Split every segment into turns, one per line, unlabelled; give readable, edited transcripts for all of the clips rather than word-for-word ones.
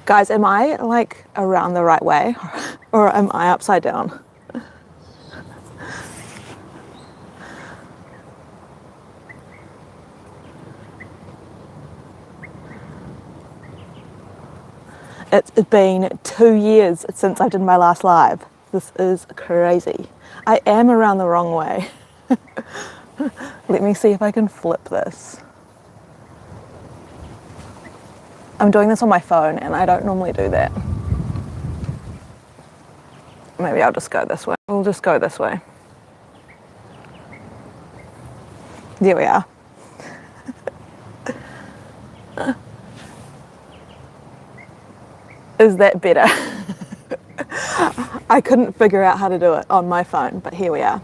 Guys, am I like around the right way or am I upside down? It's been 2 years since I did my last live. This is crazy. I am around the wrong way. Let me see if I can flip this. I'm doing this on my phone and I don't normally do that. Maybe I'll just go this way. We'll just go this way. There we are. Is that better? I couldn't figure out how to do it on my phone, but here we are.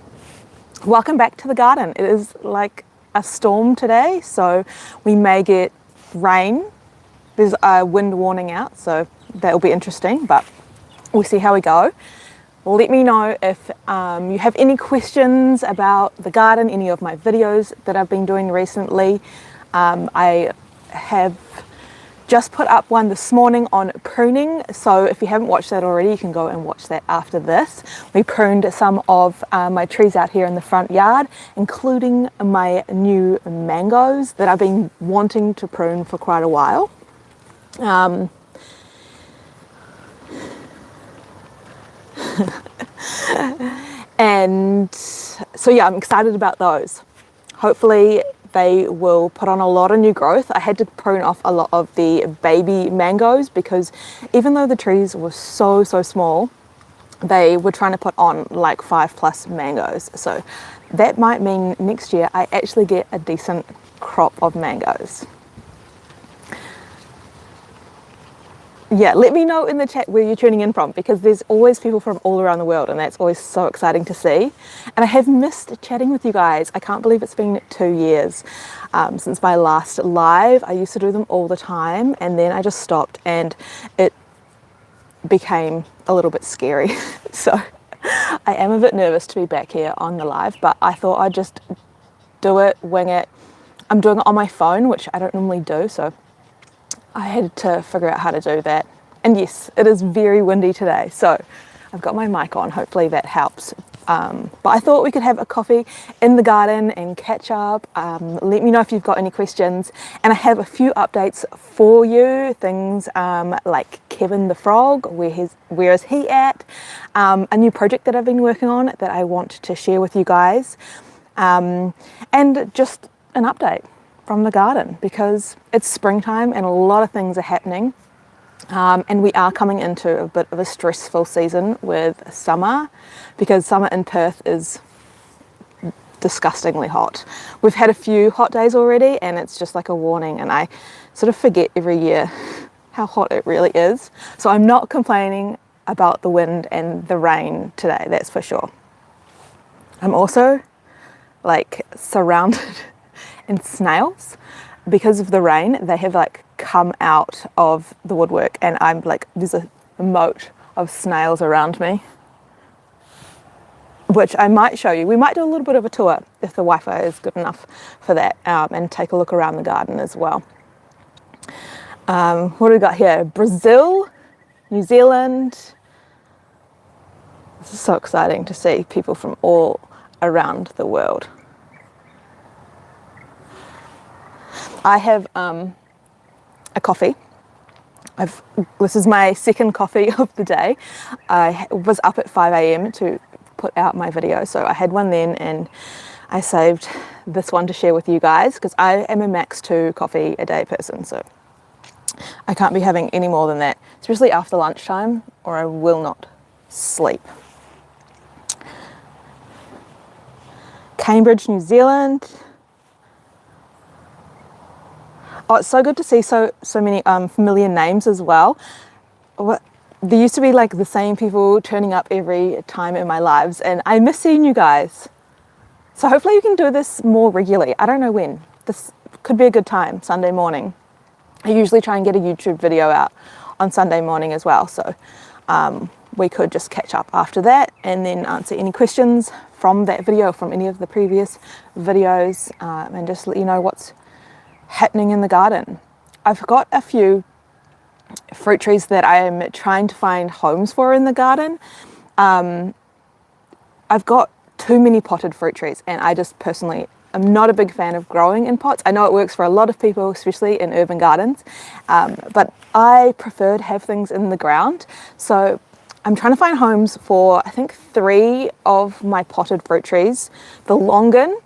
Welcome back to the garden. It is like a storm today, so we may get rain. There's a wind warning out, so that will be interesting, but we'll see how we go. Let me know if you have any questions about the garden, any of my videos that I've been doing recently. I have just put up one this morning on pruning, so if you haven't watched that already, you can go and watch that after this. We pruned some of my trees out here in the front yard, including my new mangoes that I've been wanting to prune for quite a while. And so yeah, I'm excited about those. Hopefully they will put on a lot of new growth. I had to prune off a lot of the baby mangoes because even though the trees were so small, they were trying to put on like 5+ mangoes. So that might mean next year I actually get a decent crop of mangoes. Yeah, let me know in the chat where you're tuning in from, because there's always people from all around the world and that's always so exciting to see. And I have missed chatting with you guys. I can't believe it's been 2 years since my last live. I used to do them all the time and then I just stopped and it became a little bit scary. So I am a bit nervous to be back here on the live, but I thought I'd just do it, wing it. I'm doing it on my phone, which I don't normally do, so I had to figure out how to do that. And yes, it is very windy today, so I've got my mic on, hopefully that helps. But I thought we could have a coffee in the garden and catch up. Let me know if you've got any questions. And I have a few updates for you, things like Kevin the frog, where is he at? A new project that I've been working on that I want to share with you guys. And just an update from the garden, because it's springtime and a lot of things are happening, and we are coming into a bit of a stressful season with summer, because summer in Perth is disgustingly hot. We've had a few hot days already and it's just like a warning, and I sort of forget every year how hot it really is. So I'm not complaining about the wind and the rain today, that's for sure. I'm also like surrounded in snails. Because of the rain, they have like come out of the woodwork and I'm like, there's a moat of snails around me, which I might show you. We might do a little bit of a tour if the Wi-Fi is good enough for that, and take a look around the garden as well. What do we got here? Brazil, New Zealand. This is so exciting to see people from all around the world. I have a coffee. This is my second coffee of the day. I was up at 5 a.m. to put out my video, so I had one then and I saved this one to share with you guys because I am a max 2 coffee a day person, so I can't be having any more than that, especially after lunchtime, or I will not sleep. Cambridge, New Zealand. Oh, it's so good to see so many familiar names as well. There used to be like the same people turning up every time in my lives, and I miss seeing you guys. So hopefully you can do this more regularly. I don't know when. This could be a good time, Sunday morning. I usually try and get a YouTube video out on Sunday morning as well, so we could just catch up after that and then answer any questions from that video, from any of the previous videos, and just let you know what's happening in the garden. I've got a few fruit trees that I'm trying to find homes for in the garden. I've got too many potted fruit trees, and I just personally am not a big fan of growing in pots. I know it works for a lot of people, especially in urban gardens, but I prefer to have things in the ground. So I'm trying to find homes for, I think, 3 of my potted fruit trees. The longan,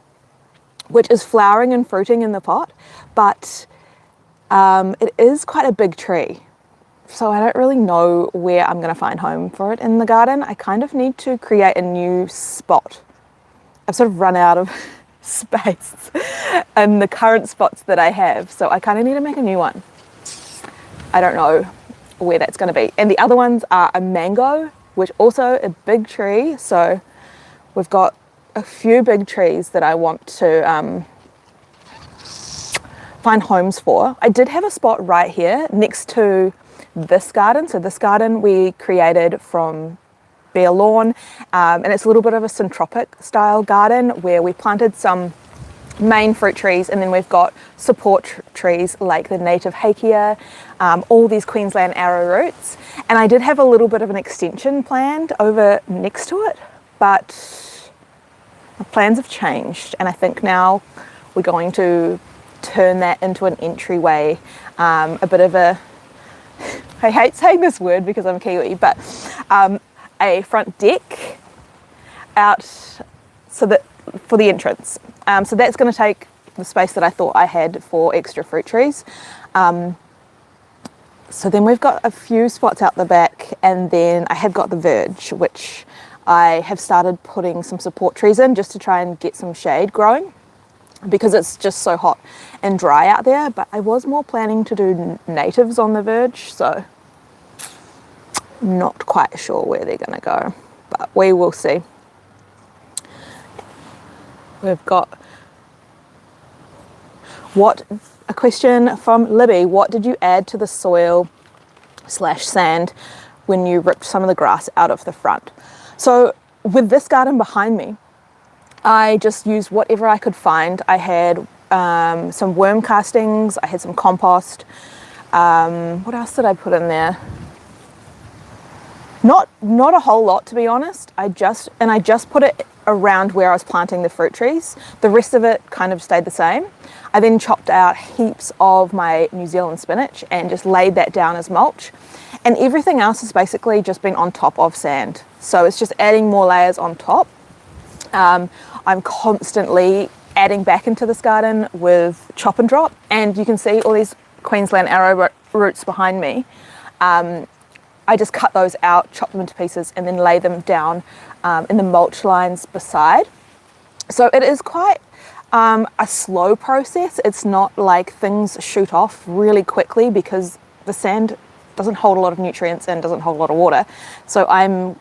which is flowering and fruiting in the pot, but it is quite a big tree. So I don't really know where I'm going to find home for it in the garden. I kind of need to create a new spot. I've sort of run out of space in the current spots that I have, so I kind of need to make a new one. I don't know where that's going to be. And the other ones are a mango, which also a big tree. So we've got a few big trees that I want to find homes for. I did have a spot right here next to this garden. So this garden we created from bare lawn, and it's a little bit of a syntropic style garden where we planted some main fruit trees, and then we've got support trees like the native hakea, all these Queensland arrowroots. And I did have a little bit of an extension planned over next to it, but the plans have changed, and I think now we're going to turn that into an entryway, a bit of a, I hate saying this word because I'm Kiwi, but a front deck out so that for the entrance. So that's going to take the space that I thought I had for extra fruit trees. So then we've got a few spots out the back, and then I have got the verge, which I have started putting some support trees in just to try and get some shade growing, because it's just so hot and dry out there. But I was more planning to do natives on the verge, so not quite sure where they're going to go, but we will see. We've got a question from Libby. What did you add to the soil / sand when you ripped some of the grass out of the front? So with this garden behind me, I just used whatever I could find. I had some worm castings, I had some compost. What else did I put in there? Not a whole lot, to be honest. I just put it around where I was planting the fruit trees. The rest of it kind of stayed the same. I then chopped out heaps of my New Zealand spinach and just laid that down as mulch. And everything else has basically just been on top of sand. So it's just adding more layers on top. I'm constantly adding back into this garden with chop and drop, and you can see all these Queensland arrow roots behind me. I just cut those out, chop them into pieces, and then lay them down in the mulch lines beside. So it is quite a slow process. It's not like things shoot off really quickly because the sand doesn't hold a lot of nutrients and doesn't hold a lot of water. So I'm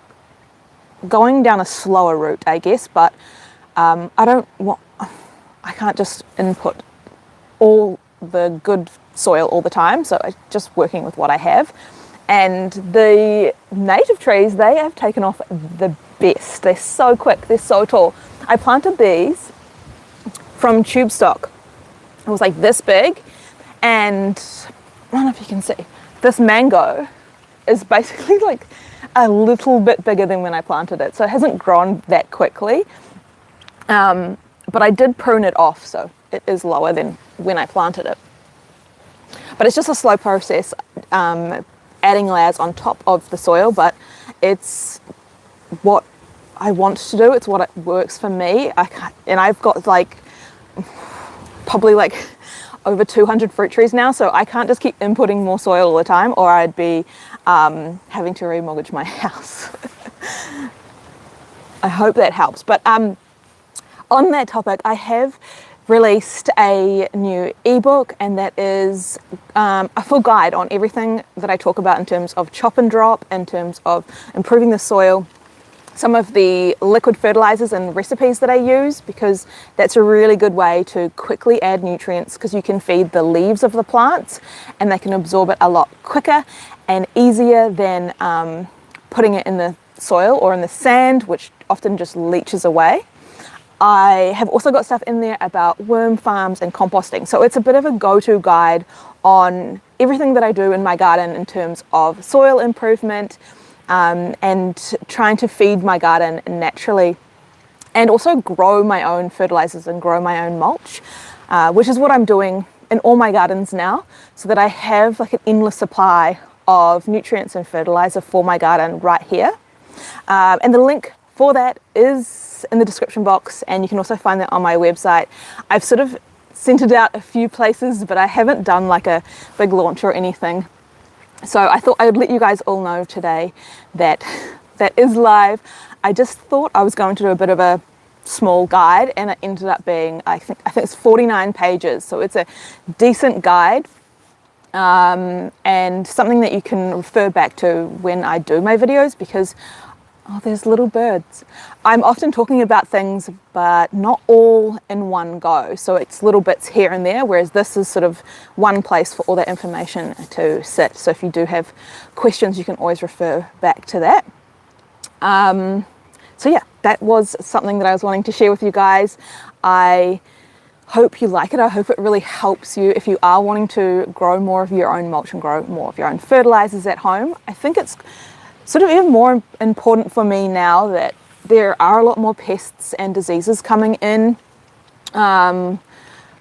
going down a slower route, I guess, but I can't just input all the good soil all the time, so I'm just working with what I have. And the native trees, they have taken off the best. They're so quick, they're so tall. I planted these from tube stock. It was like this big, and I don't know if you can see, this mango is basically like a little bit bigger than when I planted it. So it hasn't grown that quickly, but I did prune it off, so it is lower than when I planted it. But it's just a slow process, adding layers on top of the soil, but it's what I want to do. It's what works for me. And I've got like probably like over 200 fruit trees now, so I can't just keep inputting more soil all the time, or I'd be having to remortgage my house. I hope that helps. But on that topic, I have released a new ebook, and that is a full guide on everything that I talk about in terms of chop and drop, in terms of improving the soil, some of the liquid fertilizers and recipes that I use, because that's a really good way to quickly add nutrients, because you can feed the leaves of the plants and they can absorb it a lot quicker and easier than putting it in the soil or in the sand, which often just leaches away. I have also got stuff in there about worm farms and composting. So it's a bit of a go-to guide on everything that I do in my garden in terms of soil improvement, and trying to feed my garden naturally, and also grow my own fertilizers and grow my own mulch, which is what I'm doing in all my gardens now, so that I have like an endless supply of nutrients and fertilizer for my garden right here. And the link for that is in the description box, and you can also find that on my website. I've sort of sent it out a few places, but I haven't done like a big launch or anything. So I thought I would let you guys all know today that that is live. I just thought I was going to do a bit of a small guide, and it ended up being, I think it's 49 pages. So it's a decent guide, and something that you can refer back to when I do my videos, because oh, there's little birds. I'm often talking about things, but not all in one go. So it's little bits here and there, whereas this is sort of one place for all that information to sit. So if you do have questions, you can always refer back to that. So yeah, that was something that I was wanting to share with you guys. I hope you like it. I hope it really helps you if you are wanting to grow more of your own mulch and grow more of your own fertilizers at home. I think it's sort of even more important for me now that there are a lot more pests and diseases coming in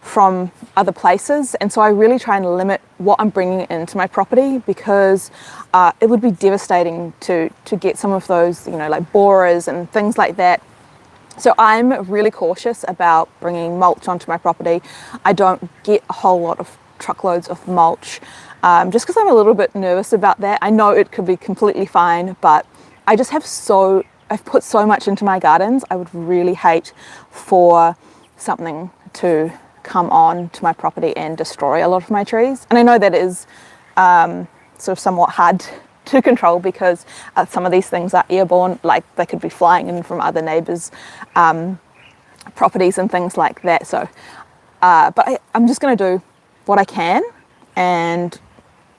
from other places, and so I really try and limit what I'm bringing into my property, because it would be devastating to get some of those, you know, like borers and things like that. So I'm really cautious about bringing mulch onto my property. I don't get a whole lot of truckloads of mulch, just because I'm a little bit nervous about that. I know it could be completely fine, but I just I've put so much into my gardens. I would really hate for something to come on to my property and destroy a lot of my trees. And I know that is sort of somewhat hard to control, because some of these things are airborne, like they could be flying in from other neighbours' properties and things like that. So, but I'm just going to do what I can, and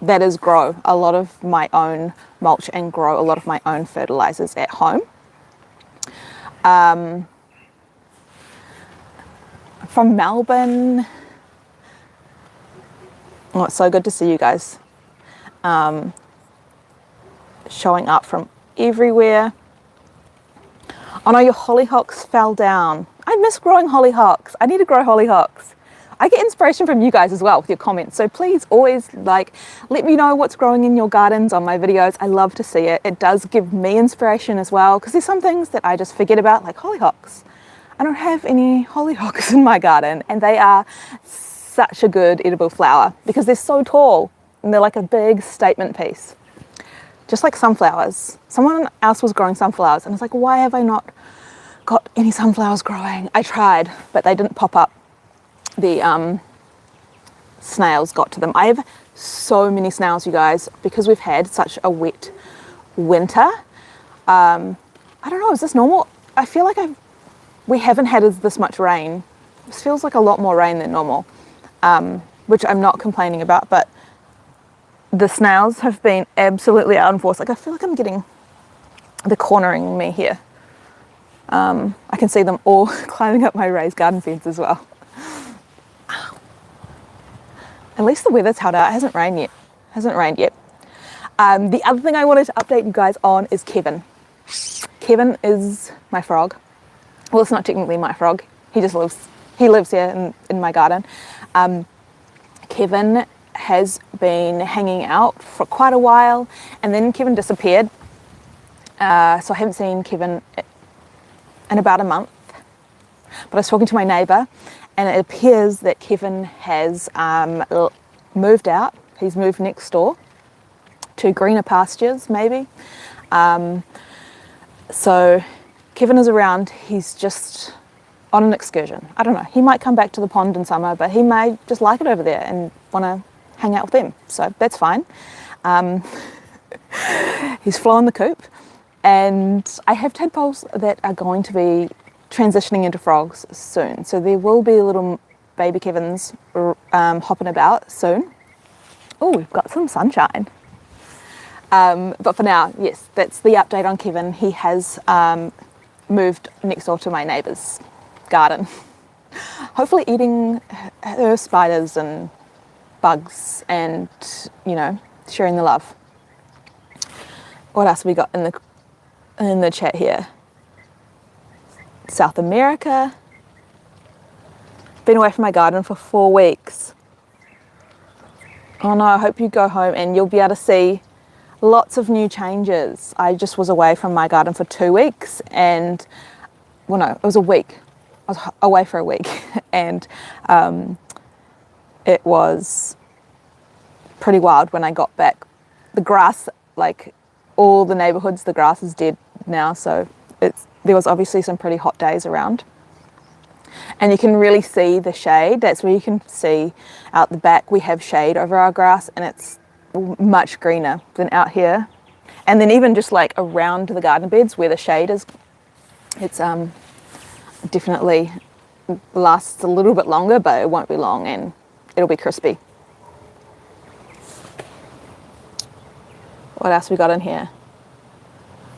that is grow a lot of my own mulch and grow a lot of my own fertilizers at home. From Melbourne, oh, it's so good to see you guys showing up from everywhere. Oh no, your hollyhocks fell down. I miss growing hollyhocks. I need to grow hollyhocks. I get inspiration from you guys as well with your comments, so please always let me know what's growing in your gardens on my videos. I love to see it. It does give me inspiration as well, because there's some things that I just forget about, like hollyhocks. I don't have any hollyhocks in my garden, and they are such a good edible flower because they're so tall and they're like a big statement piece. Just like sunflowers. Someone else was growing sunflowers and it's like, why have I not got any sunflowers growing? I tried, but they didn't pop up. The snails got to them. I have so many snails, you guys, because we've had such a wet winter. I don't know, is this normal? I feel like we haven't had this much rain. This feels like a lot more rain than normal, which I'm not complaining about, but the snails have been absolutely out in force. Like I feel like I'm getting, they're cornering me here. I can see them all climbing up my raised garden fence as well. At least the weather's held out. It hasn't rained yet. The other thing I wanted to update you guys on is Kevin. Kevin is my frog. Well, it's not technically my frog. He lives here in my garden. Kevin has been hanging out for quite a while, and then Kevin disappeared. So I haven't seen Kevin in about a month. But I was talking to my neighbour, and it appears that Kevin has moved out. He's moved next door to greener pastures, maybe. So Kevin is around. He's just on an excursion. I don't know. He might come back to the pond in summer, but he may just like it over there and want to hang out with them. So that's fine. He's flown the coop, and I have tadpoles that are going to be transitioning into frogs soon. So there will be little baby Kevins hopping about soon. Oh, we've got some sunshine. But for now, yes, that's the update on Kevin. He has moved next door to my neighbour's garden. Hopefully eating her spiders and bugs and, you know, sharing the love. What else have we got in the chat here? South America. Been away from my garden for 4 weeks. Oh no, I hope you go home and you'll be able to see lots of new changes. I just was away from my garden for 2 weeks and, well no, it was a week. I was away for a week and it was pretty wild when I got back. The grass, like all the neighbourhoods, the grass is dead now, so there was obviously some pretty hot days around. And you can really see the shade. That's where you can see out the back we have shade over our grass, and it's much greener than out here. And then even just like around the garden beds where the shade is, it's definitely lasts a little bit longer, but it won't be long and it'll be crispy. What else we got in here?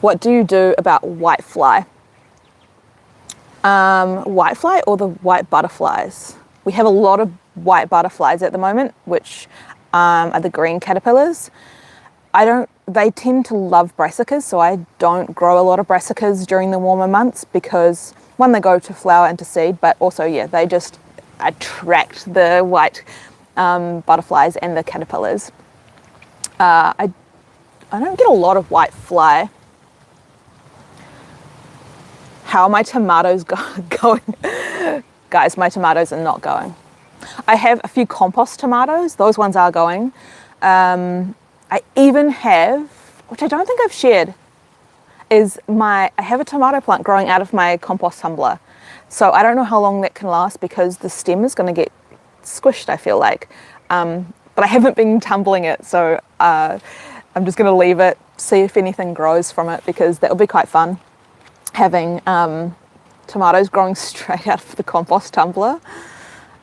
What do you do about whitefly? Whitefly or the white butterflies? We have a lot of white butterflies at the moment, which are the green caterpillars. They tend to love brassicas, so I don't grow a lot of brassicas during the warmer months because one, they go to flower and to seed, but also, yeah, they just attract the white butterflies and the caterpillars. I don't get a lot of white fly. How are my tomatoes going? Guys, my tomatoes are not going. I have a few compost tomatoes. Those ones are going. I even have, which I don't think I've shared, I have a tomato plant growing out of my compost tumbler. So I don't know how long that can last because the stem is going to get squished, I feel like. But I haven't been tumbling it, so I'm just going to leave it, see if anything grows from it, because that will be quite fun, having tomatoes growing straight out of the compost tumbler.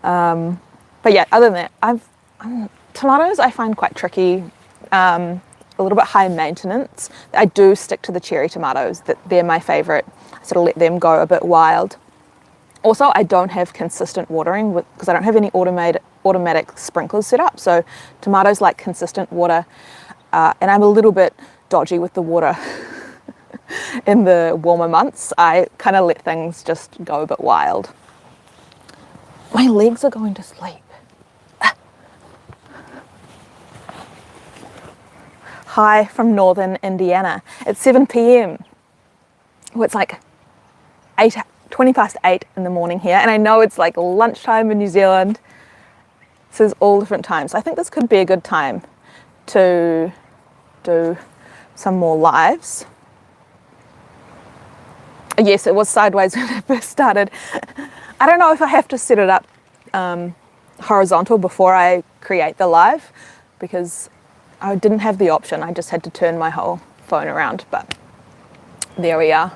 But yeah, other than that, tomatoes I find quite tricky, a little bit high maintenance. I do stick to the cherry tomatoes, they're my favourite. I sort of let them go a bit wild. Also, I don't have consistent watering because I don't have any automatic sprinklers set up. So tomatoes like consistent water, and I'm a little bit dodgy with the water. In the warmer months, I kind of let things just go a bit wild. My legs are going to sleep. Hi from northern Indiana. It's 7 p.m. Well, it's like 20 past 8 in the morning here, and I know it's like lunchtime in New Zealand. This is all different times. I think this could be a good time to do some more lives. Yes, it was sideways when I first started. I don't know if I have to set it up horizontal before I create the live, because I didn't have the option. I just had to turn my whole phone around, but there we are.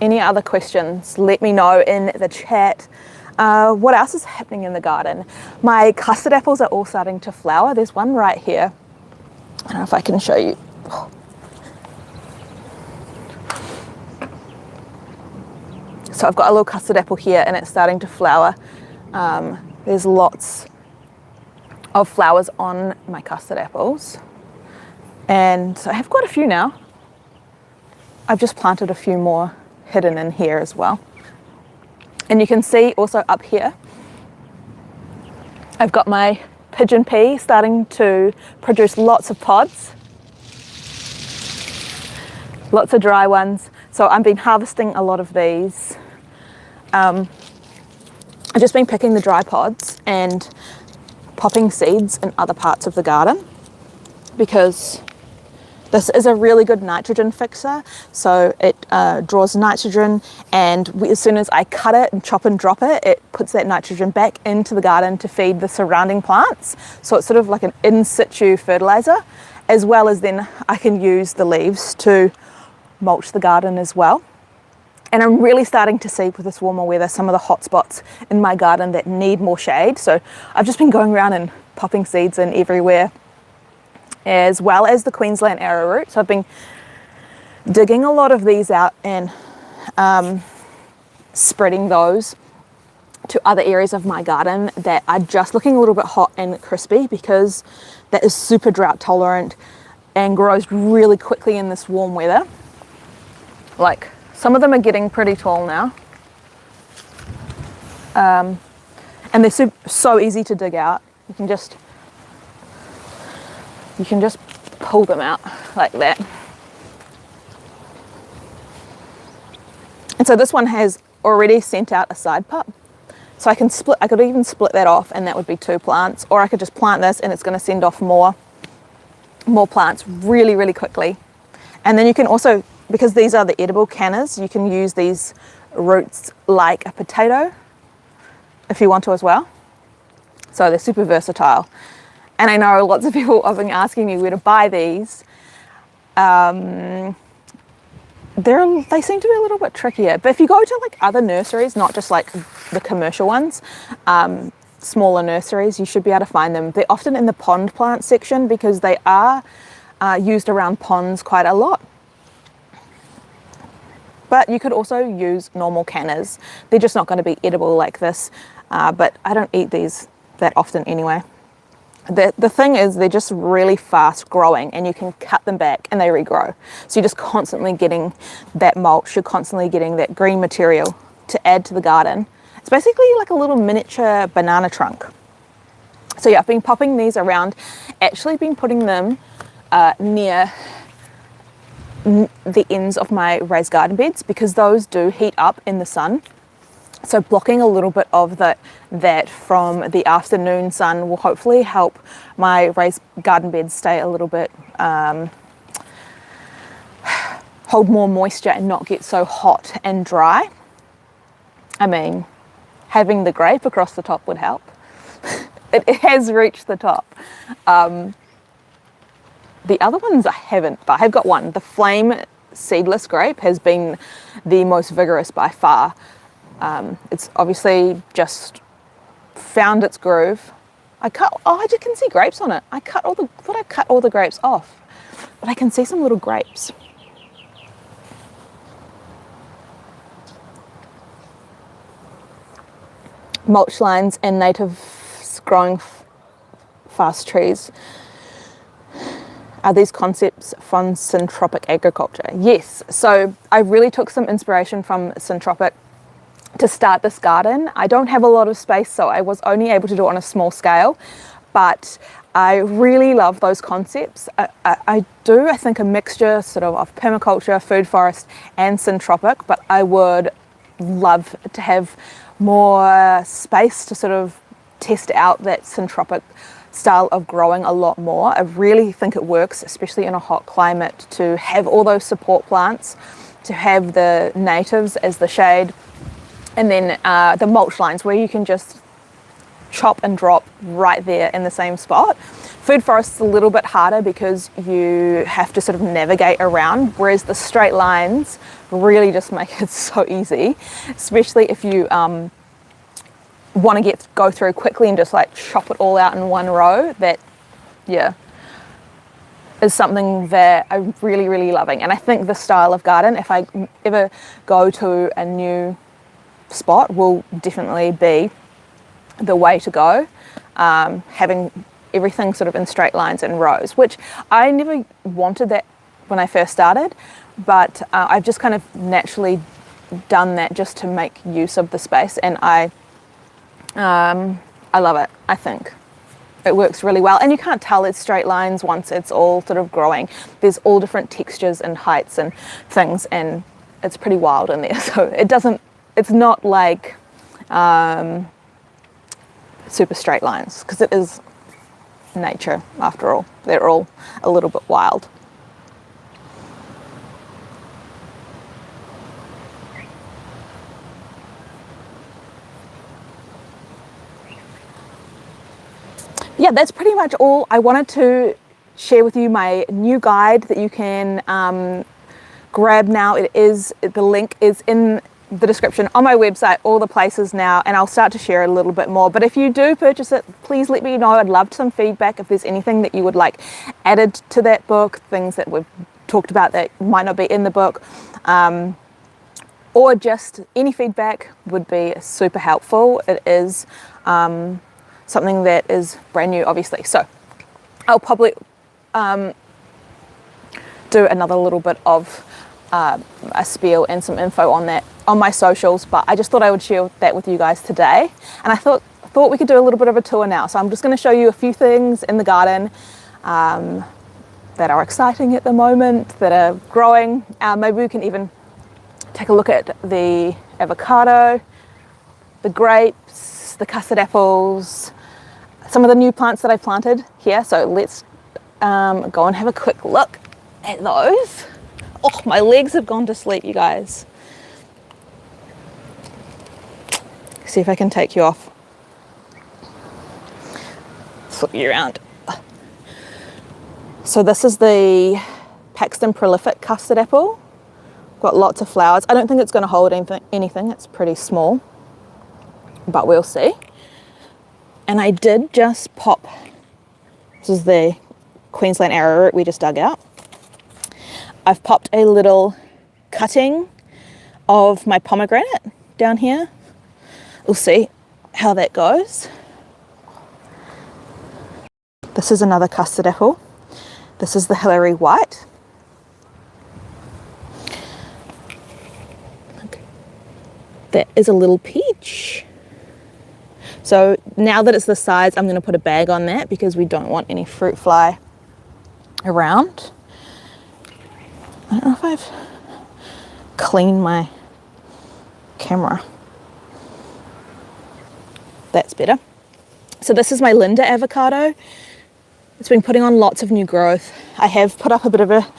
Any other questions? Let me know in the chat. What else is happening in the garden? My custard apples are all starting to flower. There's one right here. I don't know if I can show you. So I've got a little custard apple here and it's starting to flower. There's lots of flowers on my custard apples. And I have quite a few now. I've just planted a few more hidden in here as well. And you can see also up here, I've got my pigeon pea starting to produce lots of pods. Lots of dry ones. So I've been harvesting a lot of these. I've just been picking the dry pods and popping seeds in other parts of the garden, because this is a really good nitrogen fixer. So it draws nitrogen, and as soon as I cut it and chop and drop it, it puts that nitrogen back into the garden to feed the surrounding plants. So it's sort of like an in situ fertilizer, as well as then I can use the leaves to mulch the garden as well. And I'm really starting to see with this warmer weather some of the hot spots in my garden that need more shade. So I've just been going around and popping seeds in everywhere, as well as the Queensland arrowroot. So I've been digging a lot of these out and spreading those to other areas of my garden that are just looking a little bit hot and crispy, because that is super drought tolerant and grows really quickly in this warm weather. Like, some of them are getting pretty tall now. And they're so easy to dig out. You can just pull them out like that. And so this one has already sent out a side pup. So I could even split that off, and that would be 2 plants, or I could just plant this and it's going to send off more plants really, really quickly. And then you can also, because these are the edible cannas, you can use these roots like a potato if you want to as well. So they're super versatile. And I know lots of people have been asking me where to buy these. They seem to be a little bit trickier, but if you go to like other nurseries, not just like the commercial ones, smaller nurseries, you should be able to find them. They're often in the pond plant section because they are used around ponds quite a lot. But you could also use normal cannas. They're just not going to be edible like this, but I don't eat these that often anyway. The thing is, they're just really fast growing, and you can cut them back and they regrow. So you're just constantly getting that mulch, you're constantly getting that green material to add to the garden. It's basically like a little miniature banana trunk. So yeah, I've been popping these around, actually been putting them near the ends of my raised garden beds, because those do heat up in the sun. So blocking a little bit of that from the afternoon sun will hopefully help my raised garden beds stay a little bit, hold more moisture and not get so hot and dry. I mean, having the grape across the top would help. It has reached the top. The other ones I haven't, but I have got one. The flame seedless grape has been the most vigorous by far. It's obviously just found its groove. I just can see grapes on it. I cut all the grapes off, but I can see some little grapes. Mulch lines and native growing fast trees. Are these concepts from syntropic agriculture? Yes, so I really took some inspiration from syntropic to start this garden. I don't have a lot of space, so I was only able to do it on a small scale, but I really love those concepts. I think a mixture sort of permaculture, food forest and syntropic, but I would love to have more space to sort of test out that syntropic style of growing a lot more. I really think it works, especially in a hot climate, to have all those support plants, to have the natives as the shade, and then the mulch lines where you can just chop and drop right there in the same spot. Food forest is a little bit harder because you have to sort of navigate around, whereas the straight lines really just make it so easy, especially if you want to go through quickly and just like chop it all out in one row. That, yeah, is something that I'm really, really loving. And I think this style of garden, if I ever go to a new spot, will definitely be the way to go. Having everything sort of in straight lines and rows, which I never wanted that when I first started, but I've just kind of naturally done that just to make use of the space, and I love it. I think it works really well, and you can't tell it's straight lines once it's all sort of growing. There's all different textures and heights and things, and it's pretty wild in there. So it's not like super straight lines, because it is nature after all. They're all a little bit wild. Yeah, that's pretty much all. I wanted to share with you my new guide that you can grab now. The link is in the description on my website, all the places now, and I'll start to share a little bit more. But if you do purchase it, please let me know. I'd love some feedback if there's anything that you would like added to that book, things that we've talked about that might not be in the book. or just any feedback would be super helpful. It is something that is brand new, obviously. So I'll probably do another little bit of a spiel and some info on that on my socials, but I just thought I would share that with you guys today. And I thought we could do a little bit of a tour now. So I'm just going to show you a few things in the garden that are exciting at the moment, that are growing. Maybe we can even take a look at the avocado, the grapes, the custard apples, some of the new plants that I planted here. So let's go and have a quick look at those. Oh, my legs have gone to sleep, you guys. See if I can take you off. Flip you around. So this is the Paxton Prolific custard apple. Got lots of flowers. I don't think it's going to hold anything. It's pretty small, but we'll see. And I did just pop, this is the Queensland arrowroot we just dug out. I've popped a little cutting of my pomegranate down here. We'll see how that goes. This is another custard apple. This is the Hillary White. That is a little peach. So now that it's the size, I'm going to put a bag on that because we don't want any fruit fly around. I don't know if I've cleaned my camera. That's better. So this is my Linda avocado. It's been putting on lots of new growth. I have put up a bit of a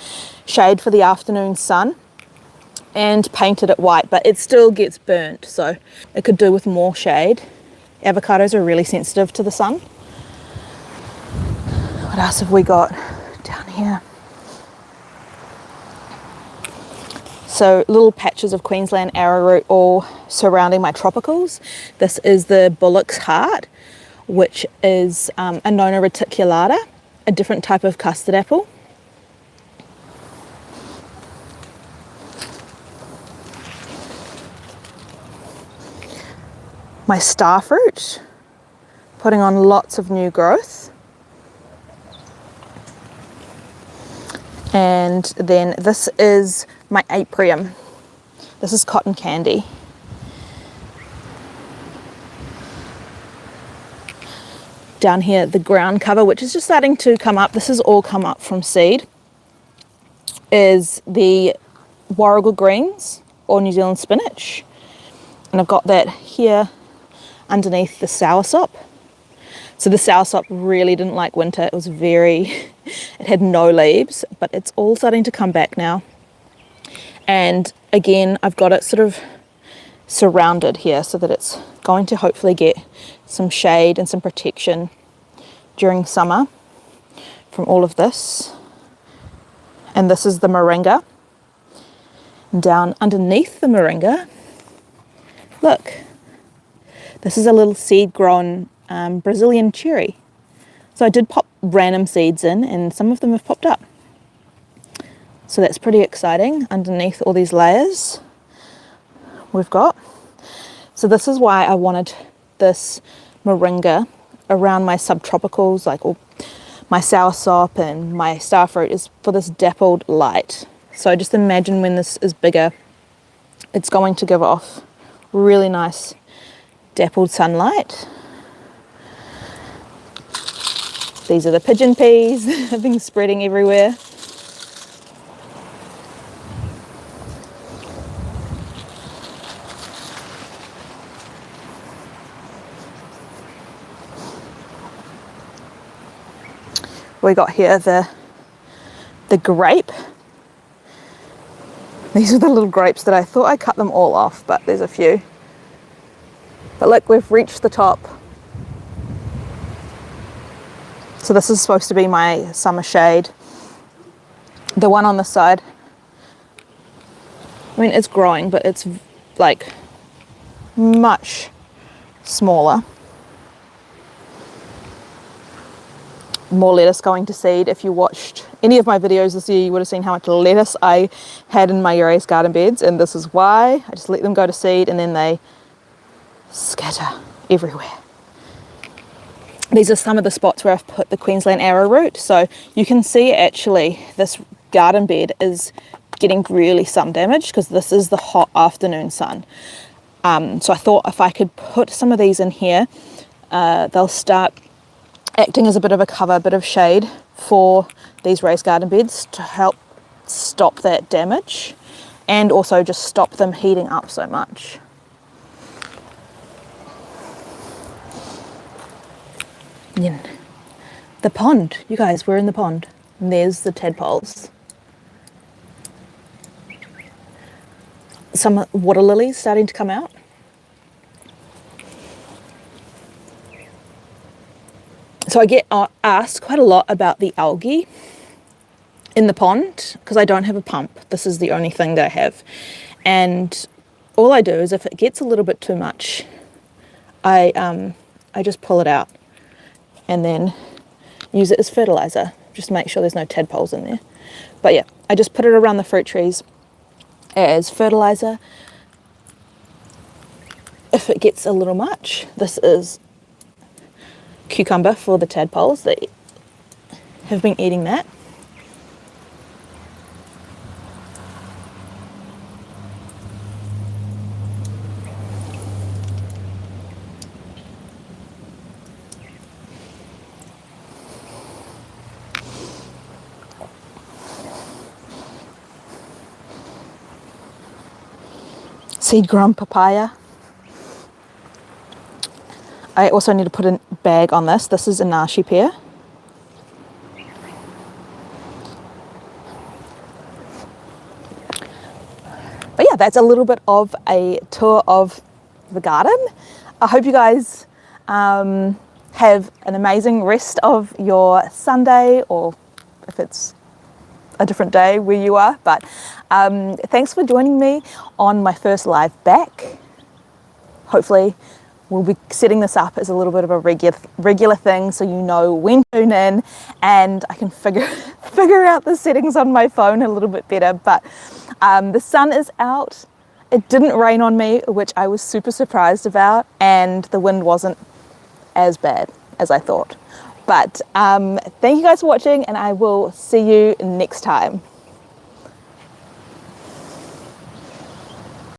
shade for the afternoon sun and painted it white, but it still gets burnt, so it could do with more shade. Avocados are really sensitive to the sun. What else have we got down here? So little patches of Queensland arrowroot all surrounding my tropicals. This is the Bullock's Heart, which is a Nona reticulata, a different type of custard apple. My starfruit, putting on lots of new growth. And then this is my apium. This is cotton candy. Down here, the ground cover, which is just starting to come up. This has all come up from seed, is the Warrigal greens or New Zealand spinach. And I've got that here underneath the soursop. So the soursop really didn't like winter. It was it had no leaves, but it's all starting to come back now. And again, I've got it sort of surrounded here so that it's going to hopefully get some shade and some protection during summer from all of this. And this is the moringa. And down underneath the moringa, look, this is a little seed grown Brazilian cherry. So I did pop random seeds in and some of them have popped up. So that's pretty exciting underneath all these layers we've got. So this is why I wanted this moringa around my subtropicals, like all my soursop and my starfruit, is for this dappled light. So just imagine when this is bigger, it's going to give off really nice dappled sunlight. These are the pigeon peas that have been spreading everywhere. We got here the grape. These are the little grapes that I thought I cut them all off, but there's a few. But look, we've reached the top. So this is supposed to be my summer shade. The one on the side, I mean, it's growing, but it's like much smaller. more lettuce going to seed. If you watched any of my videos this year, you would have seen how much lettuce I had in my raised garden beds, and this is why. I just let them go to seed and then they scatter everywhere. These are some of the spots where I've put the Queensland arrowroot. So you can see actually this garden bed is getting really sun damaged because this is the hot afternoon sun. So I thought if I could put some of these in here, they'll start acting as a bit of a cover, a bit of shade for these raised garden beds to help stop that damage and also just stop them heating up so much. Yeah. The pond, you guys, we're in the pond. And there's the tadpoles. Some water lilies starting to come out. So I get asked quite a lot about the algae in the pond because I don't have a pump. This is the only thing that I have. And all I do is if it gets a little bit too much, I just pull it out and then use it as fertilizer. Just make sure there's no tadpoles in there. But yeah, I just put it around the fruit trees as fertilizer. If it gets a little much, this is cucumber for the tadpoles that have been eating that. Seed grown papaya. I also need to put a bag on this. This is a nashi pear. But yeah, that's a little bit of a tour of the garden. I hope you guys have an amazing rest of your Sunday, or if it's a different day where you are. But thanks for joining me on my first live back. Hopefully we'll be setting this up as a little bit of a regular thing so you know when to tune in, and I can figure out the settings on my phone a little bit better. But the sun is out. It didn't rain on me, which I was super surprised about, and the wind wasn't as bad as I thought. But thank you guys for watching, and I will see you next time.